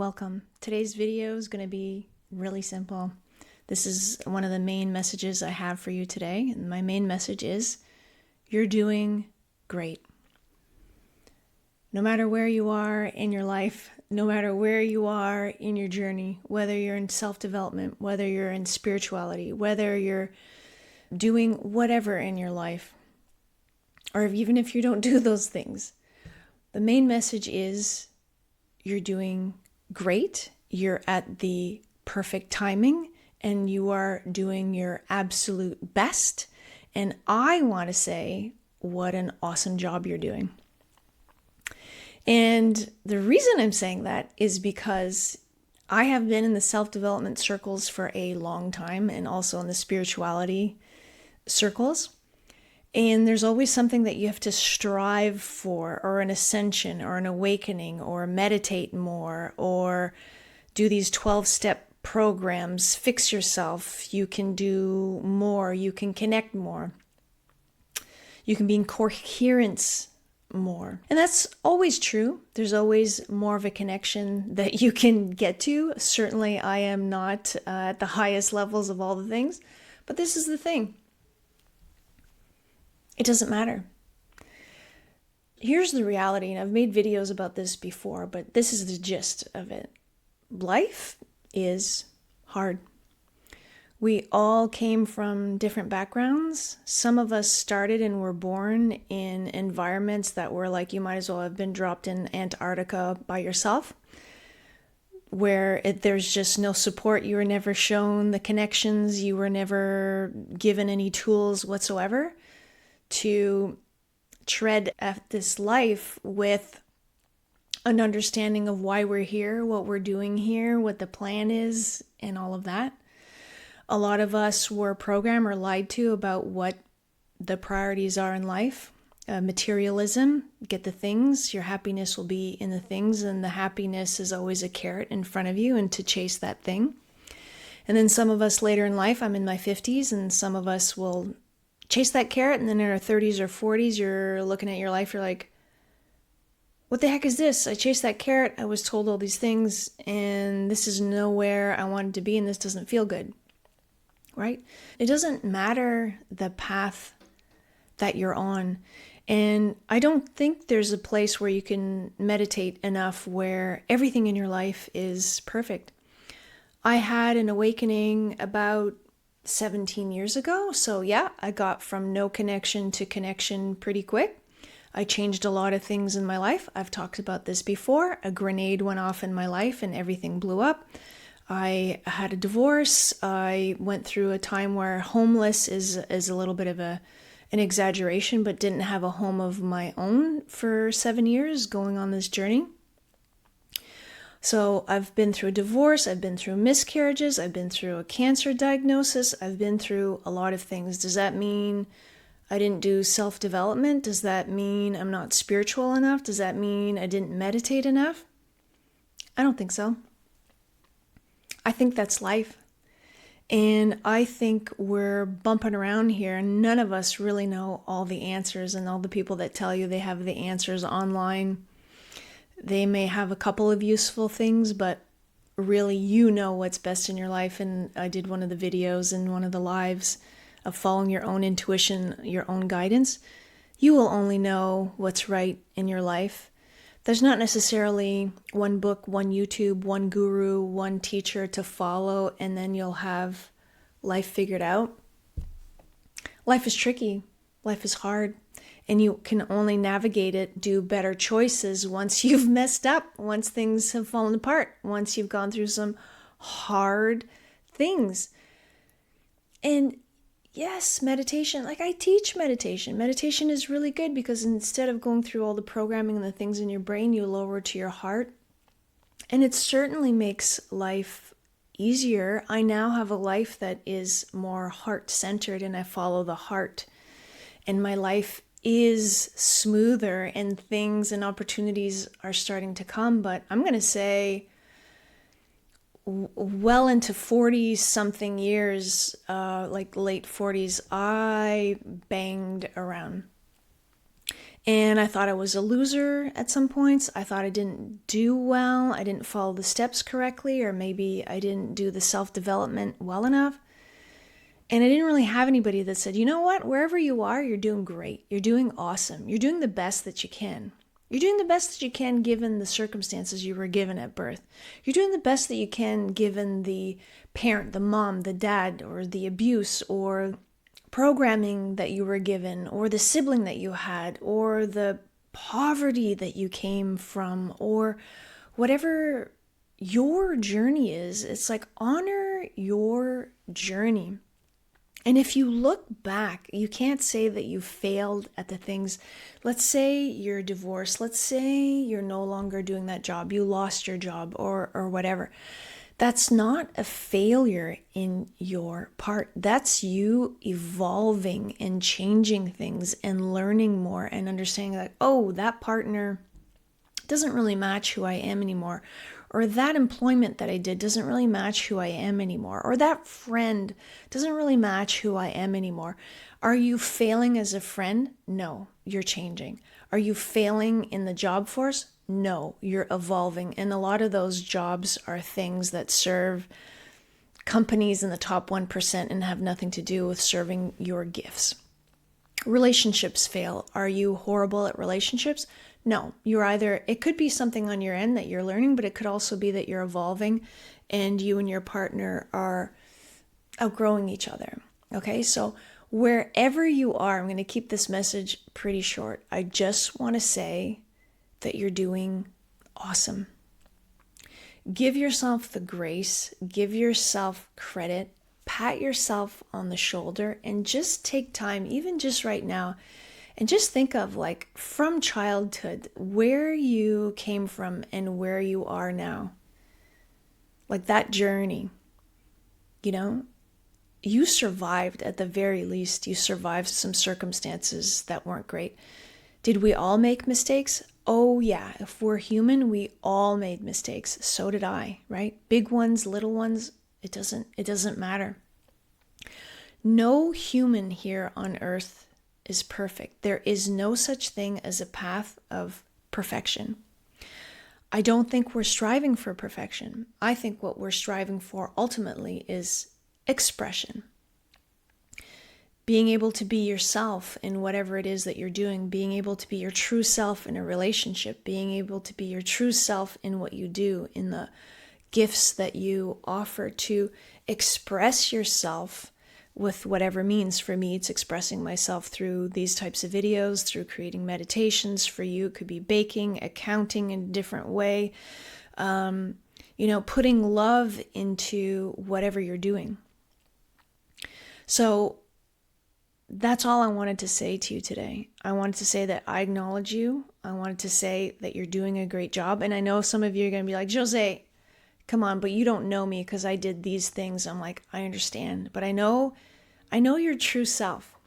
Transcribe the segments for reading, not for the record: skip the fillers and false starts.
welcome. Today's video is going to be really simple. This is one of the main messages I have for you today. And my main message is, you're doing great. No matter where you are in your life, no matter where you are in your journey, whether you're in self-development, whether you're in spirituality, whether you're doing whatever in your life, or even if you don't do those things, the main message is you're doing great. You're at the perfect timing and you are doing your absolute best. And I want to say, what an awesome job you're doing. And the reason I'm saying that is because I have been in the self-development circles for a long time and also in the spirituality circles. And there's always something that you have to strive for, or an ascension, or an awakening, or meditate more, or do these 12-step programs, fix yourself. You can do more, you can connect more. You can be in coherence more. And that's always true. There's always more of a connection that you can get to. Certainly I am not at the highest levels of all the things, but this is the thing. It doesn't matter. Here's the reality, and I've made videos about this before, but this is the gist of it. Life is hard. We all came from different backgrounds. Some of us started and were born in environments that were like, you might as well have been dropped in Antarctica by yourself, where there's just no support. You were never shown the connections. You were never given any tools whatsoever to tread at this life with an understanding of why we're here, what we're doing here, what the plan is, and all of that. A lot of us were programmed or lied to about what the priorities are in life. Materialism, get the things, your happiness will be in the things, and the happiness is always a carrot in front of you and to chase that thing. And then some of us later in life, I'm in my 50s, and some of us will chase that carrot, and then in our 30s or 40s, you're looking at your life, you're like, what the heck is this? I chased that carrot, I was told all these things, and this is nowhere I wanted to be, and this doesn't feel good, right? It doesn't matter the path that you're on, and I don't think there's a place where you can meditate enough where everything in your life is perfect. I had an awakening about 17 years ago. So yeah, I got from no connection to connection pretty quick. I changed a lot of things in my life. I've talked about this before. A grenade went off in my life and everything blew up. I had a divorce. I went through a time where homeless is a little bit of an exaggeration, but didn't have a home of my own for 7 years going on this journey. So I've been through a divorce, I've been through miscarriages, I've been through a cancer diagnosis, I've been through a lot of things. Does that mean I didn't do self-development? Does that mean I'm not spiritual enough? Does that mean I didn't meditate enough? I don't think so. I think that's life. And I think we're bumping around here and none of us really know all the answers, and all the people that tell you they have the answers online, they may have a couple of useful things, but really you know what's best in your life. And I did one of the videos in one of the lives of following your own intuition, your own guidance. You will only know what's right in your life. There's not necessarily one book, one YouTube, one guru, one teacher to follow, and then you'll have life figured out. Life is tricky. Life is hard. And you can only navigate it, do better choices once you've messed up, once things have fallen apart, once you've gone through some hard things. And yes, meditation, like I teach meditation. Meditation is really good because instead of going through all the programming and the things in your brain, you lower to your heart. And it certainly makes life easier. I now have a life that is more heart-centered and I follow the heart. And my life is smoother and things and opportunities are starting to come. But I'm going to say well into 40 something years, like late 40s, I banged around. And I thought I was a loser at some points. I thought I didn't do well. I didn't follow the steps correctly, or maybe I didn't do the self-development well enough. And I didn't really have anybody that said, you know what, wherever you are, you're doing great. You're doing awesome. You're doing the best that you can. You're doing the best that you can given the circumstances you were given at birth. You're doing the best that you can given the parent, the mom, the dad, or the abuse, or programming that you were given, or the sibling that you had, or the poverty that you came from, or whatever your journey is. It's like, honor your journey. And if you look back, you can't say that you failed at the things. Let's say you're divorced. Let's say you're no longer doing that job. You lost your job or whatever. That's not a failure in your part. That's you evolving and changing things and learning more and understanding that, oh, that partner doesn't really match who I am anymore. Or that employment that I did doesn't really match who I am anymore. Or that friend doesn't really match who I am anymore. Are you failing as a friend? No, you're changing. Are you failing in the job force? No, you're evolving. And a lot of those jobs are things that serve companies in the top 1% and have nothing to do with serving your gifts. Relationships fail. Are you horrible at relationships? No, you're either, it could be something on your end that you're learning, but it could also be that you're evolving and you and your partner are outgrowing each other. Okay, so wherever you are, I'm going to keep this message pretty short. I just want to say that you're doing awesome. Give yourself the grace, give yourself credit, pat yourself on the shoulder, and just take time, even just right now, and just think of, like, from childhood, where you came from and where you are now. Like that journey, you know, you survived at the very least. You survived some circumstances that weren't great. Did we all make mistakes? Oh yeah, if we're human, we all made mistakes. So did I, right? Big ones, little ones, it doesn't matter. No human here on earth is perfect. There is no such thing as a path of perfection. I don't think we're striving for perfection. I think what we're striving for ultimately is expression. Being able to be yourself in whatever it is that you're doing, being able to be your true self in a relationship, being able to be your true self in what you do, in the gifts that you offer, to express yourself with whatever means. For me, it's expressing myself through these types of videos, through creating meditations. For you, it could be baking, accounting in a different way, putting love into whatever you're doing. So that's all I wanted to say to you today. I wanted to say that I acknowledge you. I wanted to say that you're doing a great job. And I know some of you are going to be like, Jose, come on, but you don't know me because I did these things. I'm like, I understand. But I know your true self.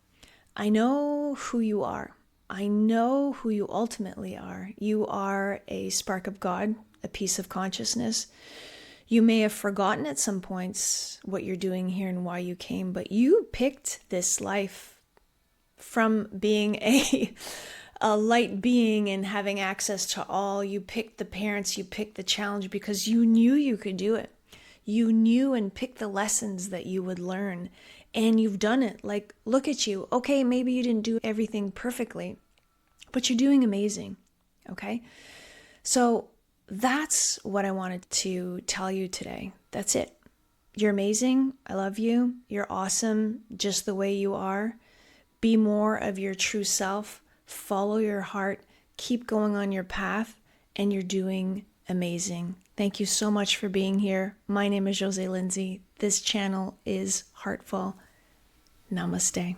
I know who you are. I know who you ultimately are. You are a spark of God, a piece of consciousness. You may have forgotten at some points what you're doing here and why you came, but you picked this life from being a light being and having access to all. You picked the parents, you picked the challenge because you knew you could do it. You knew and picked the lessons that you would learn, and you've done it. Like, look at you. Okay, maybe you didn't do everything perfectly, but you're doing amazing. Okay? So that's what I wanted to tell you today. That's it. You're amazing. I love you. You're awesome just the way you are. Be more of your true self. Follow your heart. Keep going on your path, and you're doing amazing. Thank you so much for being here. My name is Jose Lindsay. This channel is Heartful. Namaste.